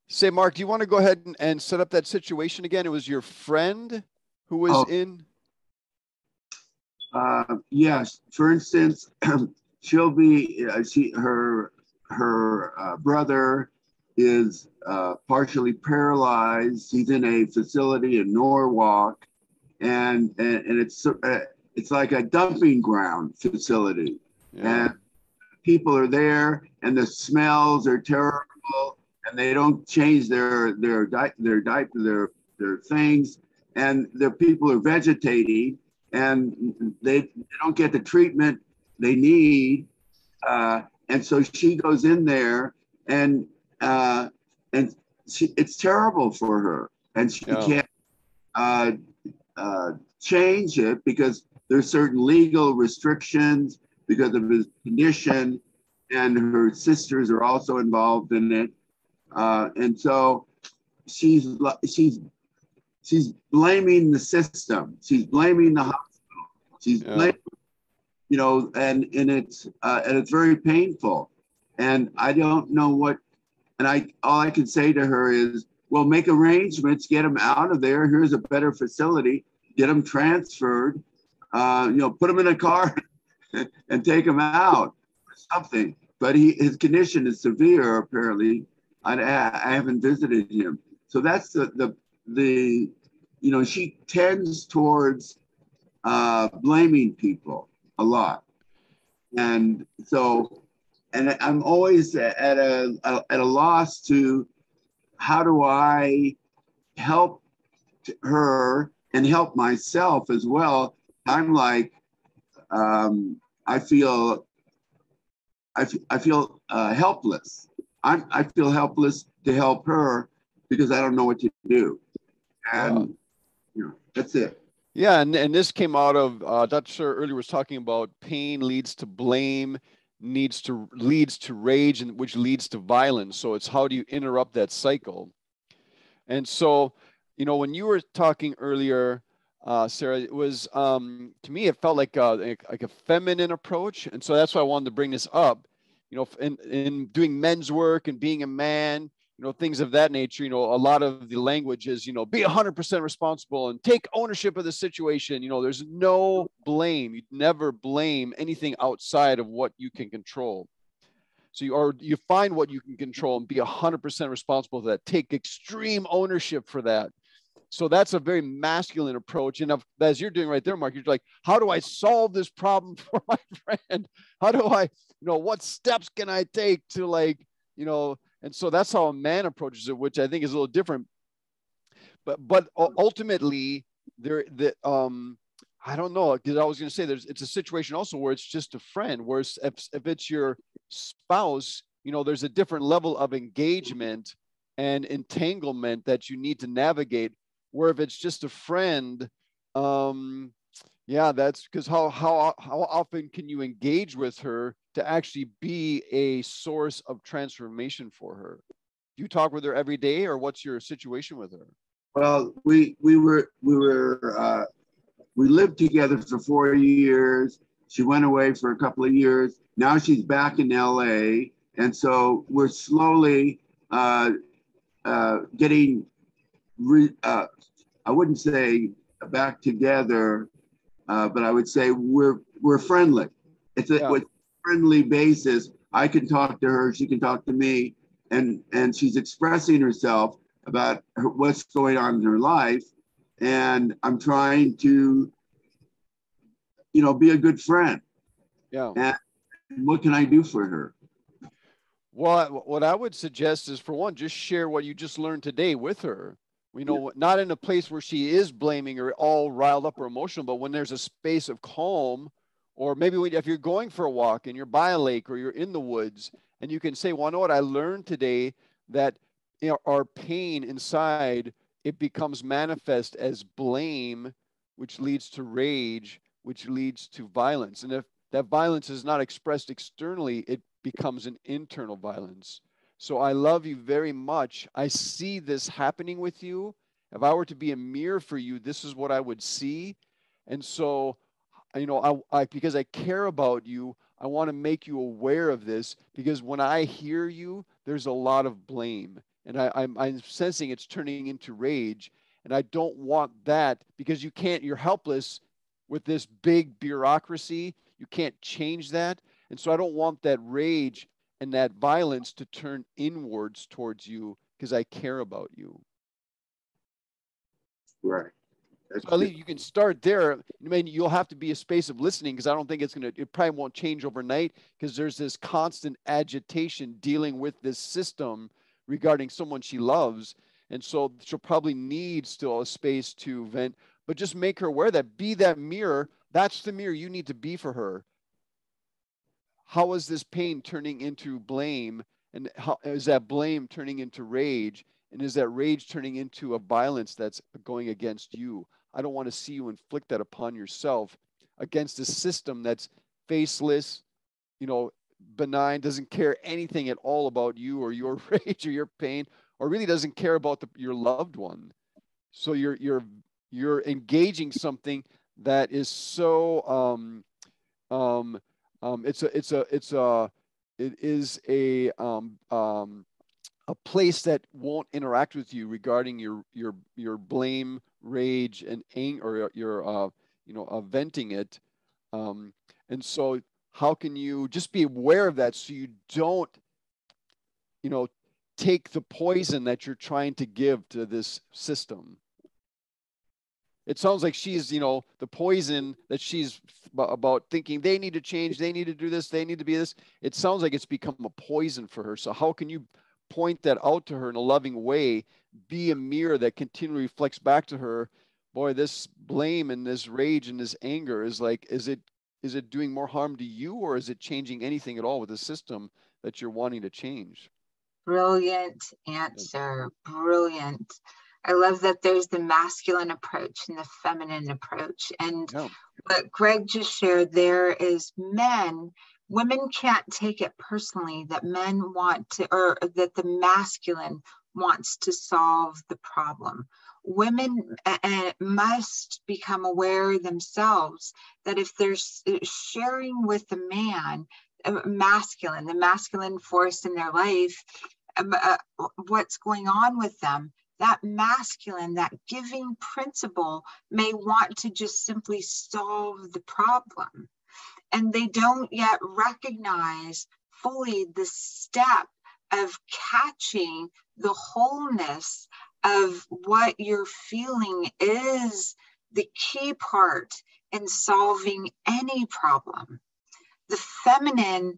Say, Mark, do you want to go ahead and set up that situation again? It was your friend who was in. Yes. For instance, she'll be her brother is partially paralyzed. He's in a facility in Norwalk, and it's like a dumping ground facility, and people are there, and the smells are terrible, and they don't change their things, and the people are vegetating, and they don't get the treatment they need, and so she goes in there, and it's terrible for her, and she can't change it because there's certain legal restrictions because of his condition, and her sisters are also involved in it, and so she's blaming the system. She's blaming the hospital. She's blaming, and it's very painful. And I don't know what. And all I can say to her is, well, make arrangements, get them out of there. Here's a better facility. Get them transferred. Put them in a car and take them out or something. But his condition is severe. Apparently, I haven't visited him. So that's she tends towards blaming people a lot, and so. And I'm always at a loss to how do I help her and help myself as well. I'm like, I feel helpless. I feel helpless to help her because I don't know what to do. And that's it. Yeah, and this came out of Dr. earlier was talking about pain leads to blame, leads to rage, and which leads to violence. So it's how do you interrupt that cycle? And so, when you were talking earlier, Sarah, it was to me it felt like a feminine approach, and so that's why I wanted to bring this up. In doing men's work and being a man, things of that nature. A lot of the language is, be 100% responsible and take ownership of the situation. There's no blame. You never blame anything outside of what you can control. So you find what you can control and be 100% responsible for that. Take extreme ownership for that. So that's a very masculine approach. And as you're doing right there, Mark, you're like, how do I solve this problem for my friend? How do I, what steps can I take to and so that's how a man approaches it, which I think is a little different. But ultimately, I don't know, because I was going to say it's a situation also where it's just a friend. Whereas if it's your spouse, there's a different level of engagement and entanglement that you need to navigate. Where if it's just a friend, that's because how often can you engage with her to actually be a source of transformation for her? Do you talk with her every day, or what's your situation with her? Well, we lived together for 4 years. She went away for a couple of years. Now she's back in LA, and so we're slowly getting. I wouldn't say back together, but I would say we're friendly. It's a friendly basis. I can talk to her, she can talk to me, and she's expressing herself about what's going on in her life, and I'm trying to, be a good friend. Yeah. And what can I do for her? Well, what I would suggest is, for one, just share what you just learned today with her. Not in a place where she is blaming or all riled up or emotional, but when there's a space of calm, or maybe if you're going for a walk and you're by a lake or you're in the woods, and you can say, well, you know what, I learned today that our pain inside, it becomes manifest as blame, which leads to rage, which leads to violence. And if that violence is not expressed externally, it becomes an internal violence. So I love you very much. I see this happening with you. If I were to be a mirror for you, this is what I would see. And so, because I care about you, I want to make you aware of this, because when I hear you, there's a lot of blame. And I'm sensing it's turning into rage. And I don't want that, because you're helpless with this big bureaucracy. You can't change that. And so I don't want that rage and that violence to turn inwards towards you, because I care about you. Right. So at least you can start there. I mean, you'll have to be a space of listening, because I don't think it probably won't change overnight, because there's this constant agitation dealing with this system regarding someone she loves. And so she'll probably need still a space to vent, but just make her aware that, be that mirror. That's the mirror you need to be for her. How is this pain turning into blame? And how is that blame turning into rage? And is that rage turning into a violence that's going against you? I don't want to see you inflict that upon yourself against a system that's faceless, benign, doesn't care anything at all about you or your rage or your pain, or really doesn't care about your loved one. So you're engaging something that is so it is a place that won't interact with you regarding your blame, rage, and anger, or your venting it. And so how can you just be aware of that, so you don't take the poison that you're trying to give to this system? It sounds like she's, the poison that she's about thinking they need to change, they need to do this, they need to be this. It sounds like it's become a poison for her. So how can you point that out to her in a loving way? Be a mirror that continually reflects back to her, boy, this blame and this rage and this anger is like, is it doing more harm to you, or is it changing anything at all with the system that you're wanting to change? Brilliant answer. Brilliant. I love that there's the masculine approach and the feminine approach. And what Greg just shared there is women can't take it personally that men want to, or that the masculine wants to solve the problem. Women must become aware themselves that if they're sharing with the man, the masculine force in their life, what's going on with them, that masculine, that giving principle may want to just simply solve the problem. And they don't yet recognize fully the step of catching the wholeness of what you're feeling is the key part in solving any problem. The feminine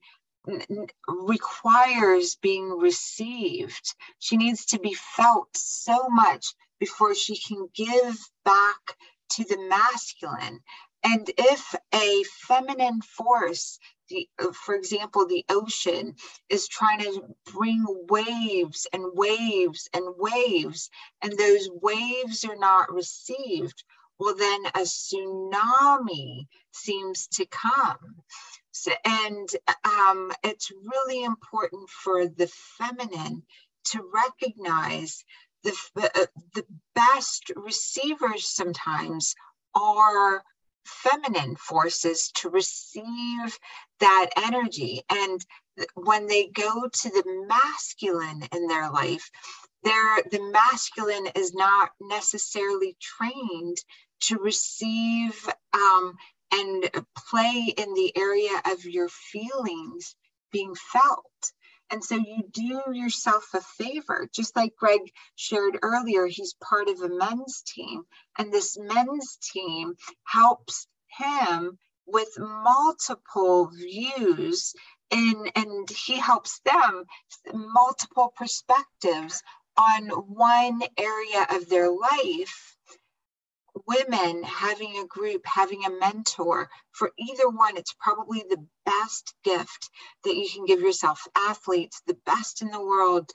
requires being received. She needs to be felt so much before she can give back to the masculine. And if a feminine force, for example, the ocean, is trying to bring waves and waves and waves, and those waves are not received, well, then a tsunami seems to come. And it's really important for the feminine to recognize the best receivers sometimes are feminine forces to receive that energy. And when they go to the masculine in their life, the masculine is not necessarily trained to receive and play in the area of your feelings being felt. And so you do yourself a favor, just like Greg shared earlier, he's part of a men's team, and this men's team helps him with multiple views, and he helps them multiple perspectives on one area of their life. Women having a group, having a mentor, for either one, it's probably the best gift that you can give yourself. Athletes, the best in the world,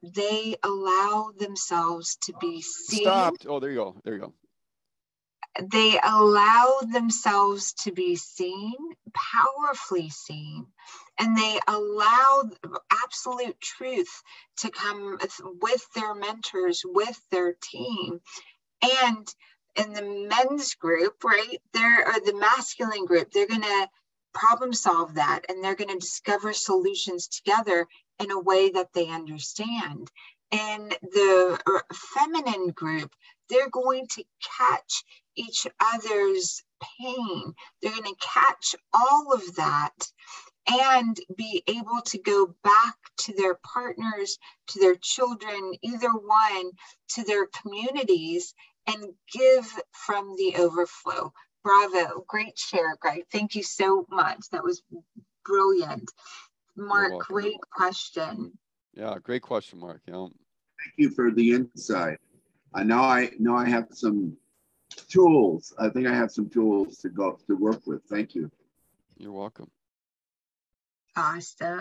they allow themselves to be seen. Stopped. Oh, there you go. There you go. They allow themselves to be seen, powerfully seen, and they allow absolute truth to come with their mentors, with their team. And in the men's group, right, or the masculine group, they're going to problem solve that, and they're going to discover solutions together in a way that they understand. And the feminine group, they're going to catch each other's pain. They're going to catch all of that and be able to go back to their partners, to their children, either one, to their communities, and give from the overflow. Bravo. Great share, Greg. Thank you so much. That was brilliant. Mark, great question. Yeah, great question, Mark. Yeah. Thank you for the insight. I know I have some tools. I think I have some tools to work with. Thank you. You're welcome. Awesome.